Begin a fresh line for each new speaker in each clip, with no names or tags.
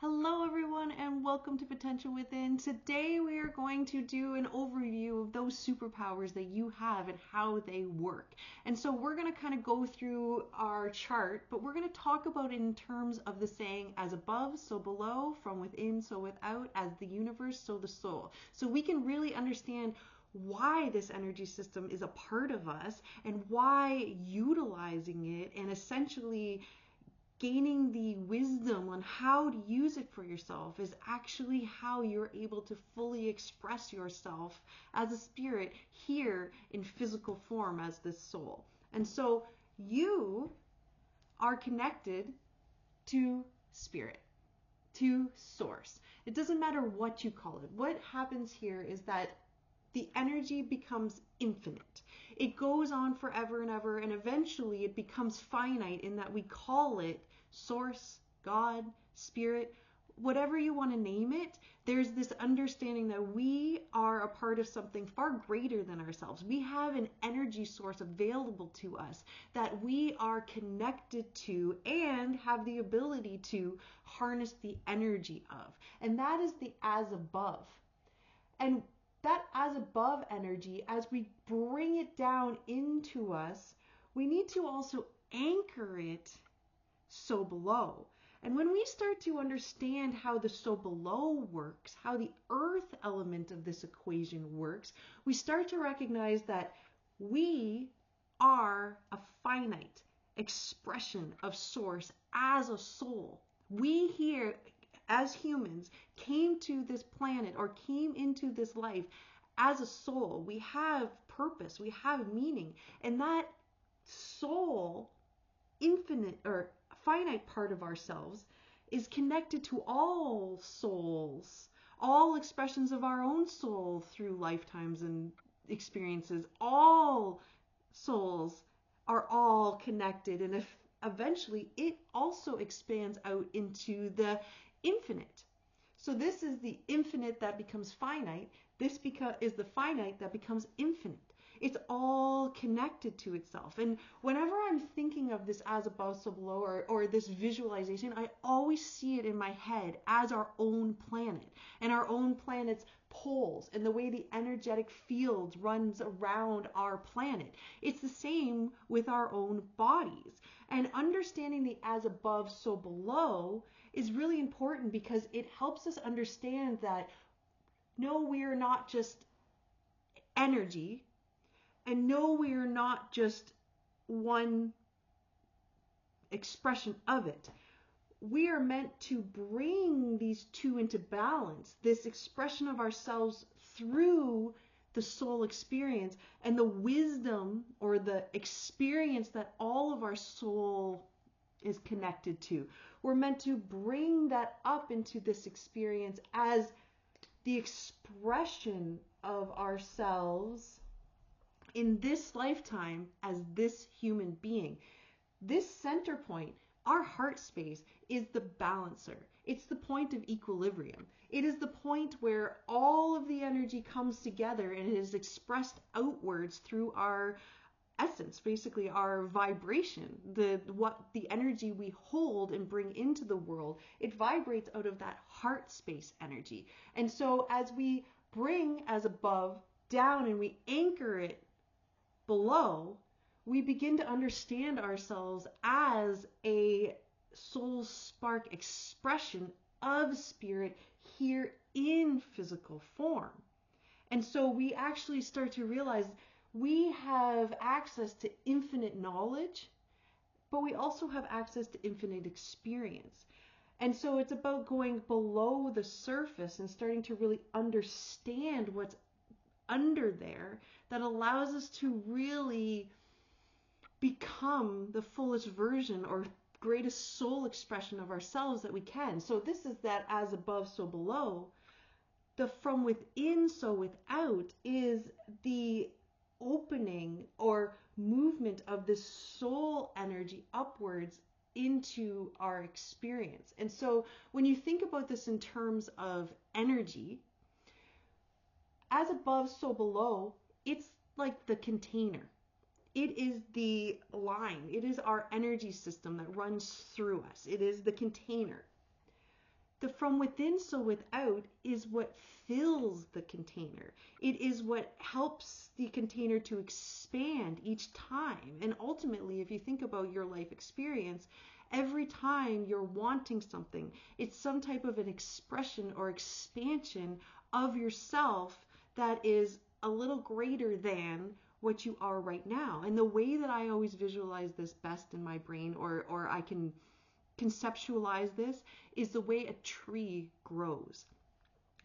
Hello everyone and welcome to Potential Within. Today we are going to do an overview of those superpowers that you have and how they work. And so we're going to kind of go through our chart, but we're going to talk about it in terms of the saying as above, so below, from within, so without, as the universe, so the soul. So we can really understand why this energy system is a part of us and why utilizing it and essentially gaining the wisdom on how to use it for yourself is actually how you're able to fully express yourself as a spirit here in physical form as this soul. And so you are connected to spirit, to source. It doesn't matter what you call it. What happens here is that the energy becomes infinite. It goes on forever and ever, and eventually it becomes finite in that we call it source, God, spirit, whatever you want to name it. There's this understanding that we are a part of something far greater than ourselves. We have an energy source available to us that we are connected to and have the ability to harness the energy of. And that is the as above. And that as above energy, as we bring it down into us, we need to also anchor it so below. And when we start to understand how the so below works, how the earth element of this equation works, we start to recognize that we are a finite expression of source as a soul. We here as humans came to this planet or came into this life as a soul. We have purpose, we have meaning, and that soul, infinite or finite part of ourselves, is connected to all souls, all expressions of our own soul through lifetimes and experiences. All souls are all connected, and if eventually it also expands out into the infinite. So this is the infinite that becomes finite. This is the finite that becomes infinite. It's all connected to itself. And whenever I'm thinking of this as above, so below, or this visualization, I always see it in my head as our own planet and our own planet's poles and the way the energetic field runs around our planet. It's the same with our own bodies. And understanding the as above, so below is really important because it helps us understand that no, we are not just energy, and no, we are not just one expression of it. We are meant to bring these two into balance, this expression of ourselves through the soul experience and the wisdom or the experience that all of our soul is connected to. We're meant to bring that up into this experience as the expression of ourselves in this lifetime as this human being. This center point, our heart space, is the balancer. It's the point of equilibrium. It is the point where all of the energy comes together and it is expressed outwards through our essence, basically our vibration, the energy we hold and bring into the world. It vibrates out of that heart space energy. And so as we bring as above down and we anchor it below, we begin to understand ourselves as a soul spark expression of spirit here in physical form. And so we actually start to realize we have access to infinite knowledge, but we also have access to infinite experience. And so it's about going below the surface and starting to really understand what's under there that allows us to really become the fullest version or greatest soul expression of ourselves that we can. So this is that as above, so below. The from within, so without is the opening or movement of this soul energy upwards into our experience. And so when you think about this in terms of energy, as above, so below, it's like the container. It is the line. It is our energy system that runs through us. It is the container. The from within, so without is what fills the container. It is what helps the container to expand each time. And ultimately, if you think about your life experience, every time you're wanting something, it's some type of an expression or expansion of yourself that is a little greater than what you are right now. And the way that I always visualize this best in my brain, or I can conceptualize this, is the way a tree grows.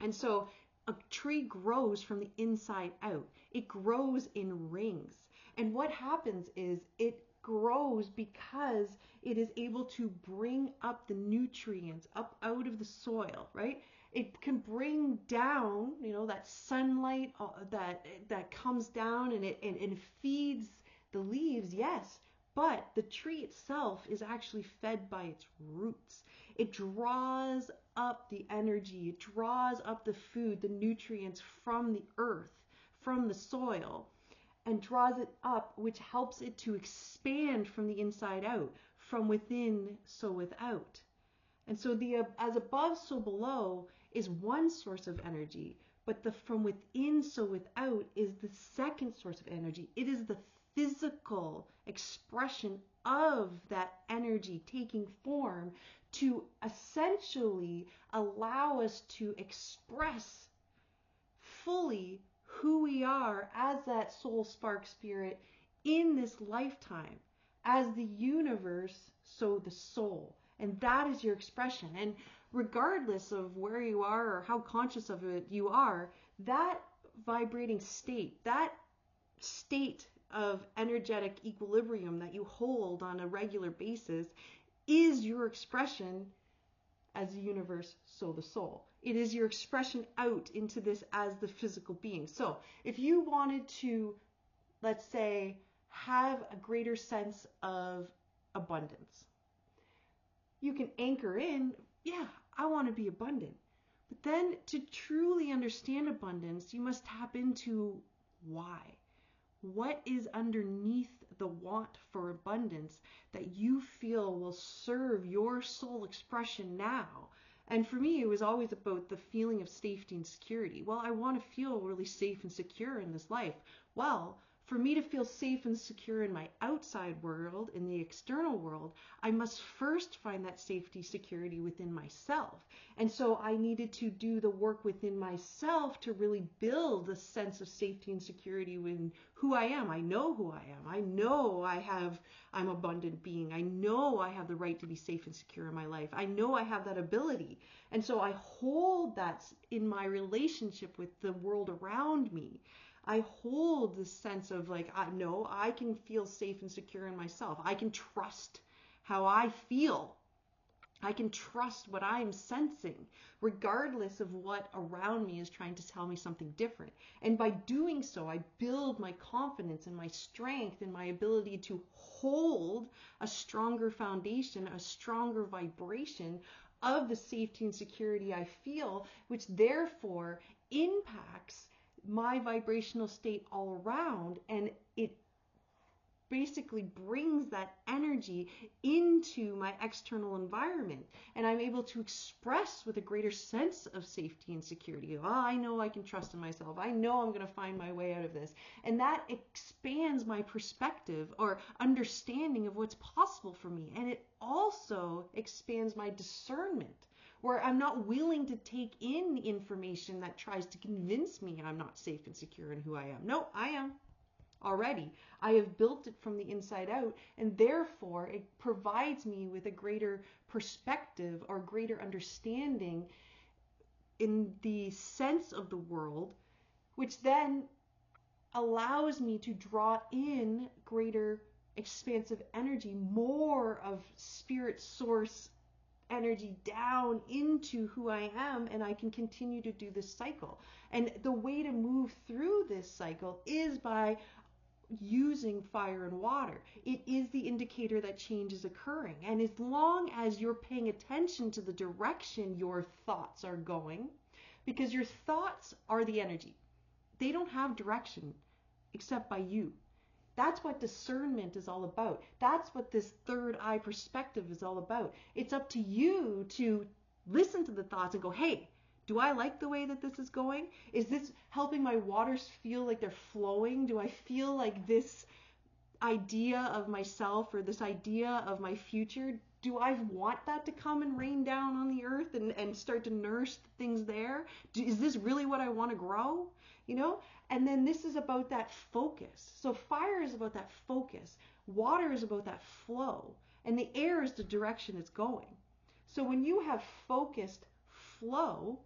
And so a tree grows from the inside out. It grows in rings. And what happens is it grows because it is able to bring up the nutrients up out of the soil, right? It can bring down, that sunlight that comes down, and it feeds the leaves, yes, but the tree itself is actually fed by its roots. It draws up the energy, it draws up the food, the nutrients from the earth, from the soil, and draws it up, which helps it to expand from the inside out, from within, so without. And so the as above, so below is one source of energy, but the from within, so without is the second source of energy. It is the physical expression of that energy taking form to essentially allow us to express fully who we are as that soul spark spirit in this lifetime. As the universe, so the soul. And that is your expression. And regardless of where you are or how conscious of it you are, that vibrating state, that state of energetic equilibrium that you hold on a regular basis is your expression as the universe, so the soul. It is your expression out into this as the physical being. So if you wanted to, let's say, have a greater sense of abundance, you can anchor in, yeah, I want to be abundant. But then to truly understand abundance, you must tap into why. What is underneath the want for abundance that you feel will serve your soul expression now? And for me, it was always about the feeling of safety and security. Well, I want to feel really safe and secure in this life. Well, for me to feel safe and secure in my outside world, in the external world, I must first find that safety, security within myself. And so I needed to do the work within myself to really build a sense of safety and security within who I am. I know who I am. I know I'm abundant being. I know I have the right to be safe and secure in my life. I know I have that ability. And so I hold that in my relationship with the world around me. I hold this sense of like, I know I can feel safe and secure in myself. I can trust how I feel. I can trust what I'm sensing, regardless of what around me is trying to tell me something different. And by doing so, I build my confidence and my strength and my ability to hold a stronger foundation, a stronger vibration of the safety and security I feel, which therefore impacts my vibrational state all around, and it basically brings that energy into my external environment, and I'm able to express with a greater sense of safety and security. Oh, I know I can trust in myself. I know I'm going to find my way out of this. And that expands my perspective or understanding of what's possible for me. And it also expands my discernment, where I'm not willing to take in information that tries to convince me I'm not safe and secure in who I am. No, I am already. I have built it from the inside out, and therefore it provides me with a greater perspective or greater understanding in the sense of the world, which then allows me to draw in greater expansive energy, more of spirit source energy down into who I am, and I can continue to do this cycle. And the way to move through this cycle is by using fire and water. It is the indicator that change is occurring. And as long as you're paying attention to the direction your thoughts are going, because your thoughts are the energy, they don't have direction except by you. That's what discernment is all about. That's what this third eye perspective is all about. It's up to you to listen to the thoughts and go, hey, do I like the way that this is going? Is this helping my waters feel like they're flowing? Do I feel like this idea of myself or this idea of my future, do I want that to come and rain down on the earth and start to nourish things there? Is this really what I want to grow? You know? And then this is about that focus. So fire is about that focus. Water is about that flow. And the air is the direction it's going. So when you have focused flow,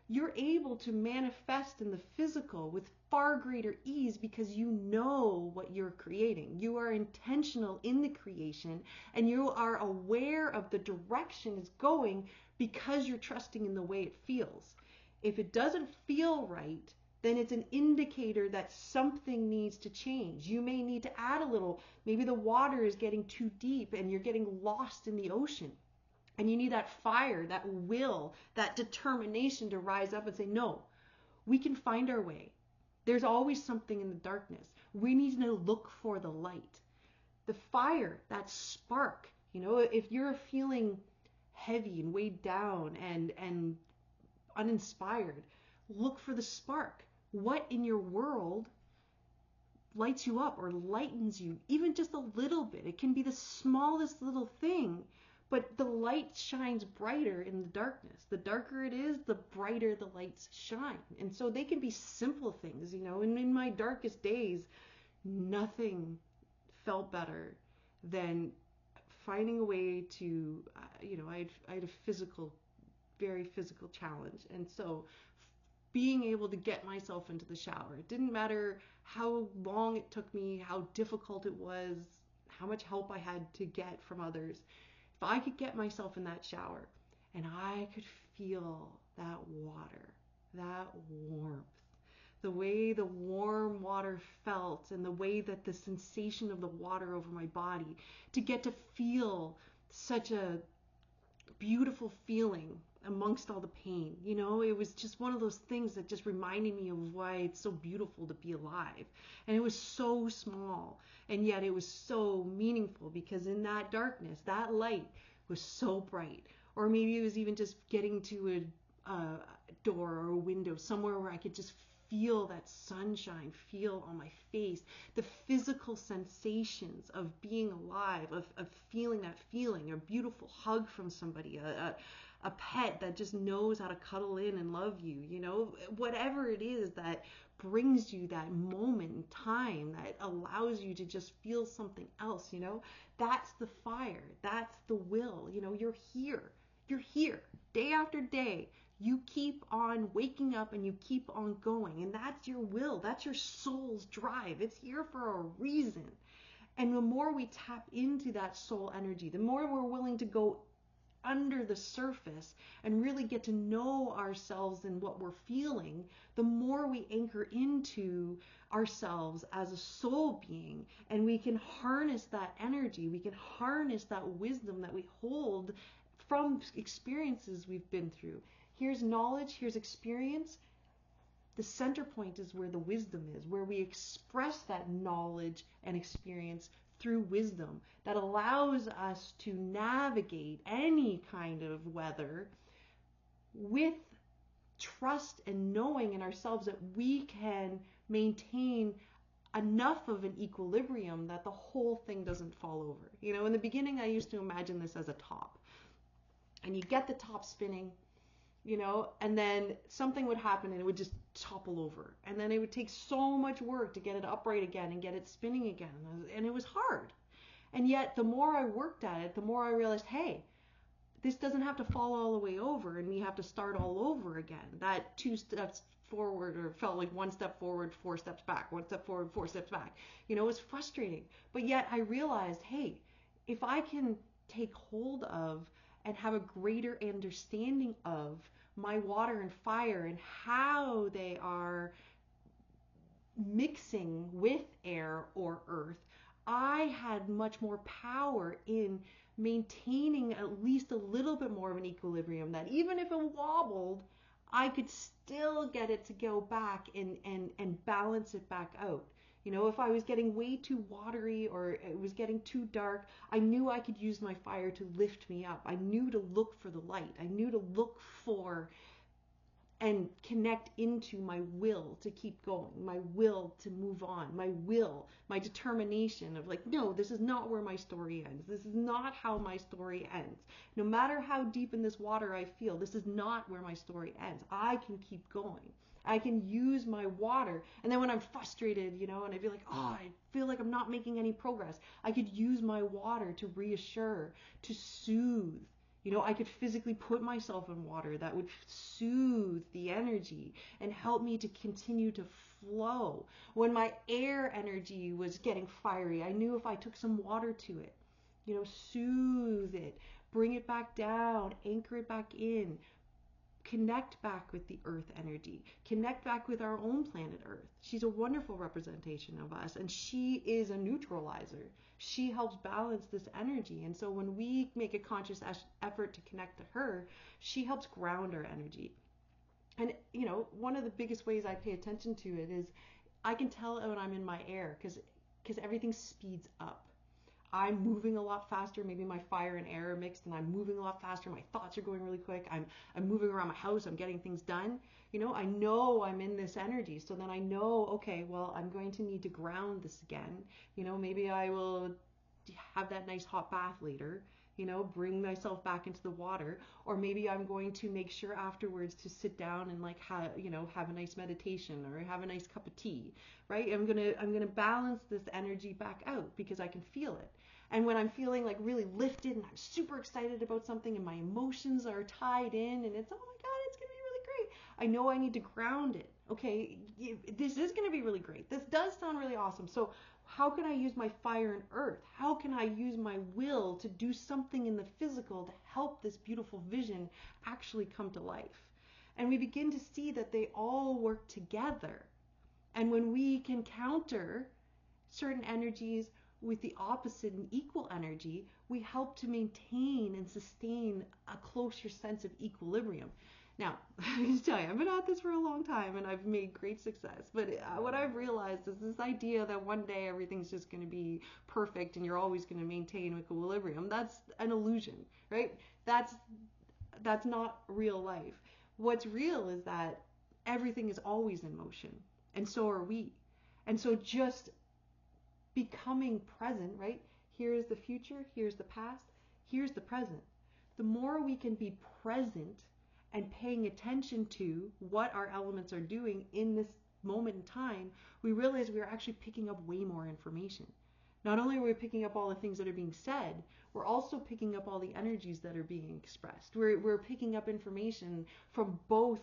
you're able to manifest in the physical with far greater ease because you know what you're creating. You are intentional in the creation and you are aware of the direction it's going because you're trusting in the way it feels. If it doesn't feel right, then it's an indicator that something needs to change. You may need to add a little. Maybe the water is getting too deep and you're getting lost in the ocean. And you need that fire, that will, that determination to rise up and say, no, we can find our way. There's always something in the darkness. We need to look for the light. The fire, that spark, you know, if you're feeling heavy and weighed down and uninspired, look for the spark. What in your world lights you up or lightens you, even just a little bit? It can be the smallest little thing. But the light shines brighter in the darkness. The darker it is, the brighter the lights shine. And so they can be simple things, you know. And in my darkest days, nothing felt better than finding a way to, I had a very physical challenge. And so being able to get myself into the shower, it didn't matter how long it took me, how difficult it was, how much help I had to get from others. If I could get myself in that shower and I could feel that water, that warmth, the way the warm water felt and the way that the sensation of the water over my body, to get to feel such a beautiful feeling amongst all the pain. You know, it was just one of those things that just reminded me of why it's so beautiful to be alive. And it was so small, and yet it was so meaningful because in that darkness, that light was so bright. Or maybe it was even just getting to a door or a window somewhere where I could just feel that sunshine, feel on my face, the physical sensations of being alive, of feeling that feeling, a beautiful hug from somebody, a pet that just knows how to cuddle in and love you, you know, whatever it is that brings you that moment in time that allows you to just feel something else, you know, that's the fire, that's the will, you know, you're here day after day. You keep on waking up and you keep on going, and that's your will, that's your soul's drive. It's here for a reason. And the more we tap into that soul energy, the more we're willing to go under the surface and really get to know ourselves and what we're feeling, the more we anchor into ourselves as a soul being, and we can harness that energy, we can harness that wisdom that we hold from experiences we've been through. Here's knowledge, here's experience. The center point is where the wisdom is, where we express that knowledge and experience through wisdom that allows us to navigate any kind of weather with trust and knowing in ourselves that we can maintain enough of an equilibrium that the whole thing doesn't fall over. You know, in the beginning, I used to imagine this as a top. And you get the top spinning, you know, and then something would happen and it would just topple over. And then it would take so much work to get it upright again and get it spinning again. And it was hard. And yet the more I worked at it, the more I realized, hey, this doesn't have to fall all the way over and we have to start all over again. That 2 steps forward or felt like 1 step forward, 4 steps back, 1 step forward, 4 steps back. You know, it was frustrating. But yet I realized, hey, if I can take hold of and have a greater understanding of my water and fire and how they are mixing with air or earth, I had much more power in maintaining at least a little bit more of an equilibrium, that even if it wobbled, I could still get it to go back and balance it back out. You know, if I was getting way too watery or it was getting too dark, I knew I could use my fire to lift me up. I knew to look for the light. I knew to look for and connect into my will to keep going, my will to move on, my will, my determination of like, no, this is not where my story ends. This is not how my story ends. No matter how deep in this water I feel, this is not where my story ends. I can keep going. I can use my water. And then when I'm frustrated, you know, and I feel like, oh, I feel like I'm not making any progress, I could use my water to reassure, to soothe. You know, I could physically put myself in water that would soothe the energy and help me to continue to flow. When my air energy was getting fiery, I knew if I took some water to it, you know, soothe it, bring it back down, anchor it back in, connect back with the earth energy, connect back with our own planet Earth. She's a wonderful representation of us, and she is a neutralizer. She helps balance this energy. And so when we make a conscious effort to connect to her, she helps ground our energy. And you know, one of the biggest ways I pay attention to it is I can tell when I'm in my air because everything speeds up. I'm moving a lot faster. Maybe my fire and air are mixed and I'm moving a lot faster. My thoughts are going really quick. I'm moving around my house. I'm getting things done. You know I'm in this energy. So then I know, okay, well, I'm going to need to ground this again. You know, maybe I will have that nice hot bath later, you know, bring myself back into the water, or maybe I'm going to make sure afterwards to sit down and like have a nice meditation or have a nice cup of tea, right? I'm going to balance this energy back out because I can feel it. And when I'm feeling like really lifted and I'm super excited about something and my emotions are tied in and it's, oh my God, it's going to be really great, I know I need to ground it. Okay, this is going to be really great. This does sound really awesome. So how can I use my fire and earth? How can I use my will to do something in the physical to help this beautiful vision actually come to life? And we begin to see that they all work together. And when we can counter certain energies with the opposite and equal energy, we help to maintain and sustain a closer sense of equilibrium. Now, I can tell you, I've been at this for a long time and I've made great success. But what I've realized is this idea that one day everything's just going to be perfect and you're always going to maintain equilibrium. That's an illusion, right? That's not real life. What's real is that everything is always in motion, and so are we. And so just becoming present, right? Here's the future, here's the past, here's the present. The more we can be present and paying attention to what our elements are doing in this moment in time, we realize we are actually picking up way more information. Not only are we picking up all the things that are being said, we're also picking up all the energies that are being expressed. We're picking up information from both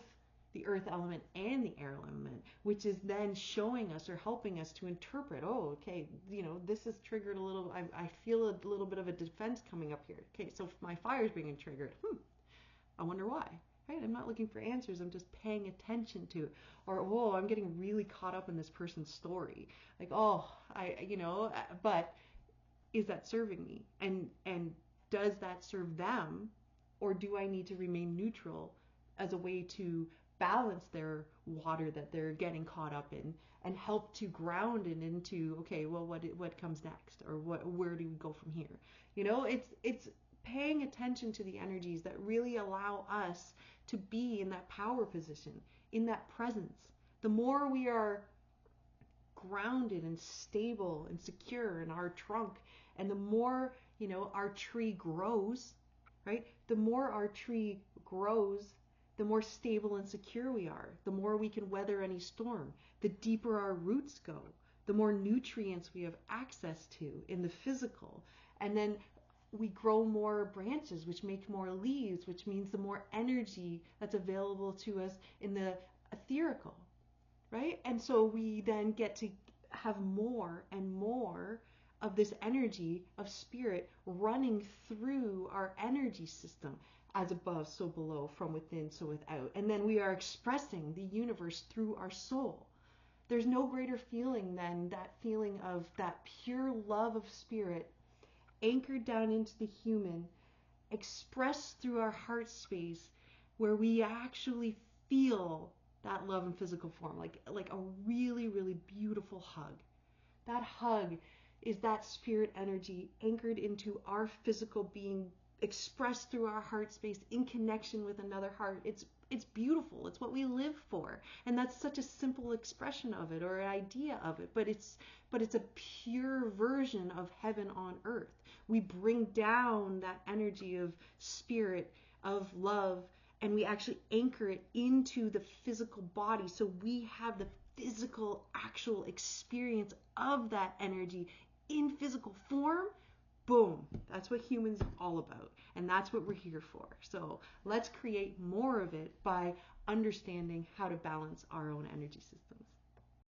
the earth element and the air element, which is then showing us or helping us to interpret, oh, okay, you know, this is triggered a little, I feel a little bit of a defense coming up here. Okay, so if my fire is being triggered, I wonder why. Right? I'm not looking for answers. I'm just paying attention to it. Or, oh, I'm getting really caught up in this person's story. Like, oh, but is that serving me? And does that serve them? Or do I need to remain neutral as a way to balance their water that they're getting caught up in and help to ground it into, okay, well, what comes next? Or where do we go from here? You know, it's paying attention to the energies that really allow us to be in that power position, in that presence. The more we are grounded and stable and secure in our trunk, and the more, you know, our tree grows, right? The more our tree grows, the more stable and secure we are, the more we can weather any storm, the deeper our roots go, the more nutrients we have access to in the physical. And then we grow more branches, which make more leaves, which means the more energy that's available to us in the etherical, right? And so we then get to have more and more of this energy of spirit running through our energy system, as above, so below, from within, so without. And then we are expressing the universe through our soul. There's no greater feeling than that feeling of that pure love of spirit anchored down into the human, expressed through our heart space, where we actually feel that love in physical form, like a really, really beautiful hug. That hug is that spirit energy anchored into our physical being, expressed through our heart space in connection with another heart. It's beautiful. It's what we live for. And that's such a simple expression of it, or an idea of it, but it's a pure version of heaven on earth. We bring down that energy of spirit, of love, and we actually anchor it into the physical body, so we have the physical actual experience of that energy in physical form. Boom, that's what humans are all about, and that's what we're here for. So let's create more of it by understanding how to balance our own energy system.